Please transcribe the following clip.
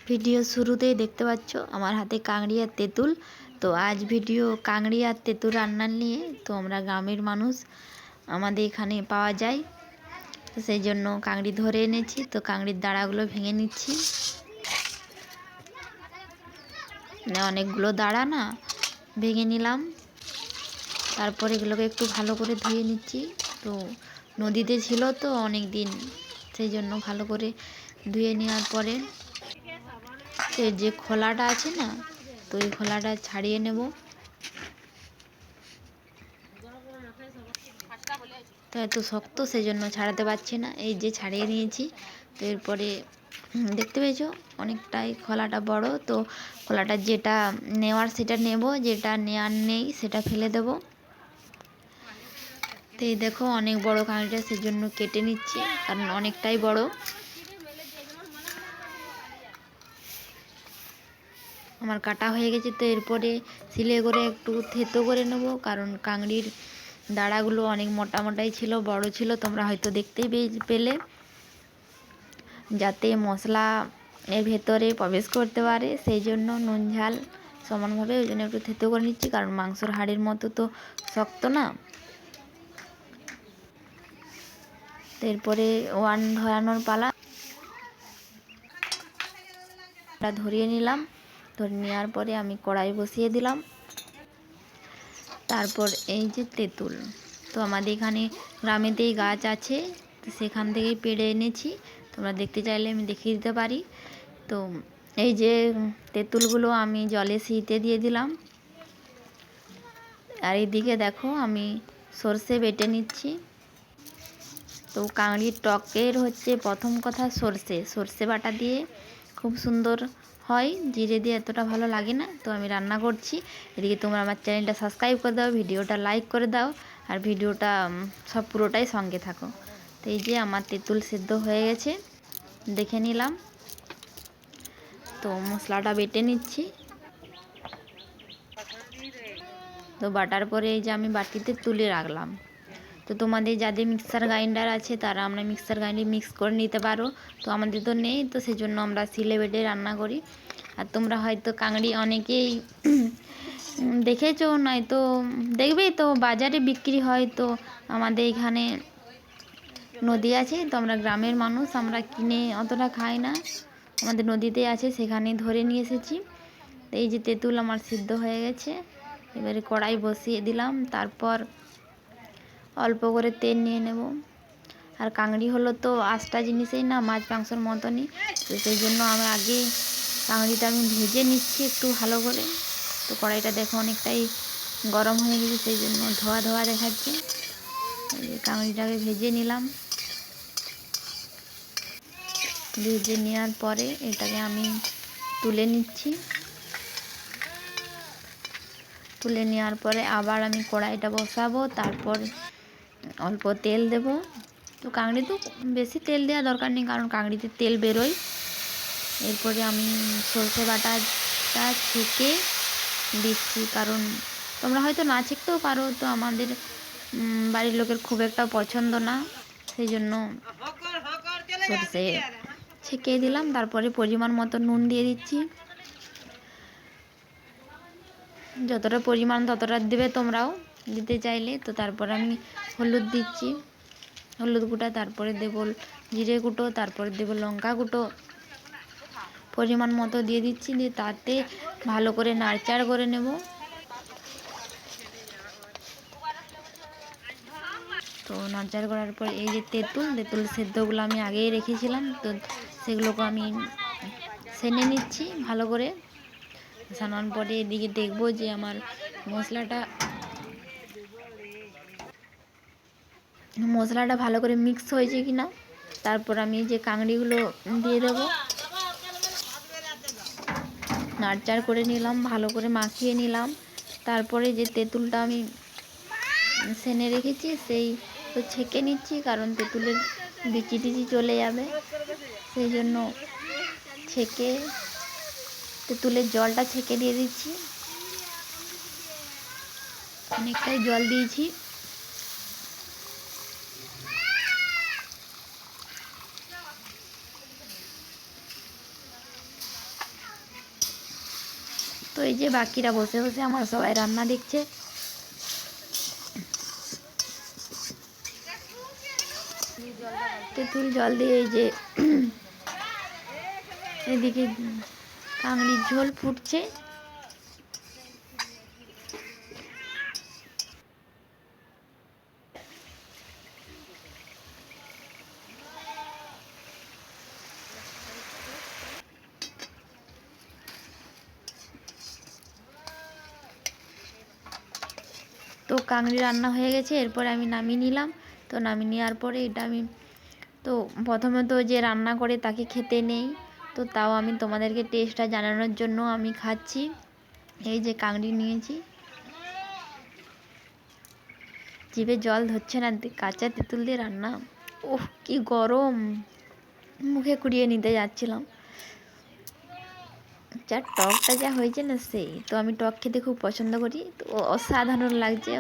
Video শুরুতেই দেখতে পাচ্ছ আমার হাতে কাংড়ি আর তেঁতুল। তো আজ ভিডিও কাংড়ি আর তেঁতুল রান্নার নিয়ে। তো আমরা গ্রামের মানুষ, আমাদের এখানে পাওয়া যায়, তো সেই জন্য কাংড়ি ধরে এনেছি। তো কাংড়ির দাঁড়াগুলো ভেঙে নিচ্ছি। অনেকগুলো দাঁড়া না, ভেঙে নিলাম। তারপর এগুলোকে একটু ভালো করে ধুয়ে নিচ্ছি। তো নদীতে ছিল তো অনেক দিন, সেই জন্য ভালো করে ধুয়ে নেওয়ার পরে এর যে খোলাটা আছে না, তো এই খোলাটা ছাড়িয়ে নেব। তো এত শক্ত, সেই জন্য ছাড়াতে পারছি না। এই যে ছাড়িয়ে নিয়েছি। তো এরপরে দেখতে পেয়েছো অনেকটাই খোলাটা বড়। তো খোলাটা যেটা নেওয়ার সেটা নেব, যেটা নেওয়ার নেই সেটা ফেলে দেব। তো এই দেখো অনেক বড় কাঁকড়িটা, সেই জন্য কেটে নিচ্ছি, কারণ অনেকটাই বড়। আমার কাটা হয়ে গেছে। তো এরপরে সিলে করে একটু থেতো করে নেব, কারণ কাংড়ির দাঁড়াগুলো অনেক মোটা মোটাই ছিল, বড় ছিল। তোমরা হয়তো দেখতেই পেলে, যাতে মশলা এর ভেতরে প্রবেশ করতে পারে, সেই জন্য নুন ঝাল সমানভাবে ওই জন্য একটু থেতো করে নিচ্ছি, কারণ মাংসর হাড়ের মতো তো শক্ত না। তো এরপরে ওয়ান ধরানোর পালা, ধরিয়ে নিলাম। ধরে নেওয়ার পরে আমি কড়াই বসিয়ে দিলাম। তারপর এই যে তেঁতুল, তো আমাদের এখানে গ্রামেতেই গাছ আছে, তো সেখান থেকেই পেড়ে এনেছি। তোমরা দেখতে চাইলে আমি দেখিয়ে দিতে পারি। তো এই যে তেঁতুলগুলো আমি জলে সিতে দিয়ে দিলাম। আর এইদিকে দেখো আমি সর্ষে বেটে নিচ্ছি। তো কাঁকড়ির টকের হচ্ছে প্রথম কথা সর্ষে বাটা দিয়ে খুব সুন্দর হয়, জিরে দিয়ে এতটা ভালো লাগে না। তো আমি রান্না করছি, এদিকে তোমরা আমার চ্যানেলটা সাবস্ক্রাইব করে দাও, ভিডিওটা লাইক করে দাও, আর ভিডিওটা সব পুরোটাই সঙ্গে থাকো। তো এই যে আমার তেঁতুল সেদ্ধ হয়ে গেছে, দেখে নিলাম। তো মশলাটা বেটে নিচ্ছি। তো বাটার পরে এই যে আমি বাটিতে তুলে রাখলাম। তো তোমাদের যাদের মিক্সার গ্রাইন্ডার আছে তারা আমরা মিক্সার গ্রাইন্ডারে মিক্স করে নিতে পারো। তো আমাদের তো নেই, তো সেই জন্য আমরা সিলে বেটে রান্না করি। আর তোমরা হয়তো কাঁকড়ি অনেকেই দেখেছো, নয়তো দেখবেই, তো বাজারে বিক্রি হয়। তো আমাদের এখানে নদী আছে, তো আমরা গ্রামের মানুষ, আমরা কিনে অতটা খাই না, আমাদের নদীতে আছে, সেখানে ধরে নিয়ে এসেছি। তো এই যে তেঁতুল আমার সিদ্ধ হয়ে গেছে, এবারে কড়াই বসিয়ে দিলাম। তারপর অল্প করে তেল নিয়ে নেব। আর কাঁকড়ি হলো তো আস্তা জিনিসই না, মাছ মাংসর মতনই। তো সেই জন্য আমি আগে কাঁকড়িটা আমি ভেজে নিচ্ছি একটু ভালো করে। তো কড়াইটা দেখো অনেকটাই গরম হয়ে গেছে, সেই জন্য ধোয়া ধোয়া দেখাচ্ছে। কাঁকড়িটাকে ভেজে নিলাম। ভেজে নেওয়ার পরে এটাকে আমি তুলে নিচ্ছি। তুলে নেওয়ার পরে আবার আমি কড়াইটা বসাবো, তারপর অল্প তেল দেব। তো কাঁকড়ি তো বেশি তেল দেওয়া দরকার নেই, কারণ কাঁকড়িতে তেল বেরোয়। এরপরে আমি সরষে বাটাটা ছেঁকে দিচ্ছি, কারণ তোমরা হয়তো না ছেঁকতেও পারো। তো আমাদের বাড়ির লোকের খুব একটা পছন্দ না, সেই জন্য সরষে ছেঁকে দিলাম। তারপরে পরিমাণ মতো নুন দিয়ে দিচ্ছি, যতটা পরিমাণ ততটা দেবে তোমরাও দিতে চাইলে। তো তারপর আমি হলুদ দিচ্ছি, হলুদ গুঁটা, তারপরে দেব জিরে গুঁটো, তারপরে দেব লঙ্কা গুঁটো, পরিমাণ মতো দিয়ে দিচ্ছি। দিয়ে তাতে ভালো করে নাড়চাড় করে নেব। তো নাড়চাড় করার পর এই যে তেঁতুল সেদ্ধগুলো আমি আগেই রেখেছিলাম, তো সেগুলোকে আমি সেনে নিচ্ছি ভালো করে। সানার পরে এদিকে দেখবো যে আমার মশলাটা ভালো করে মিক্স হয়েছে কিনা। তারপর আমি যে কাঁকড়িগুলো দিয়ে দেবো, নাড়চাড় করে নিলাম, ভালো করে মাখিয়ে নিলাম। তারপরে যে তেঁতুলটা আমি সেনে রেখেছি সেই তো ছেঁকে নিচ্ছি, কারণ তেঁতুলের বিচি টিচি চলে যাবে, সেই জন্য ছেঁকে তেঁতুলের জলটা ছেঁকে দিয়ে দিচ্ছি। অনেকটাই জল দিয়েছি। এই যে বাকিরা বসে বসে আমার সবাই রান্না দেখছে। তেঁতুল জল দিয়ে এই যে এদিকে কাংড়ির ঝোল ফুটছে। তো কাংড়ি রান্না হয়ে গেছে, এরপরে আমি নামিয়ে নিলাম। তো নামিয়ে নেওয়ার পরে এটা আমি তো প্রথমে তো যে রান্না করে তাকে খেতে নেই, তো তাও আমি তোমাদেরকে টেস্টটা জানানোর জন্য আমি খাচ্ছি। এই যে কাংড়ি নিয়েছি, জিভে জল ধরছে না, কাঁচা তেঁতুল দিয়ে রান্না, ওহ কি গরম, মুখে কুড়িয়ে নিতে যাচ্ছিলাম। যার টকটা যা হয়েছে না সেই, তো আমি টক খেতে খুব পছন্দ করি, তো অসাধারণ লাগছে।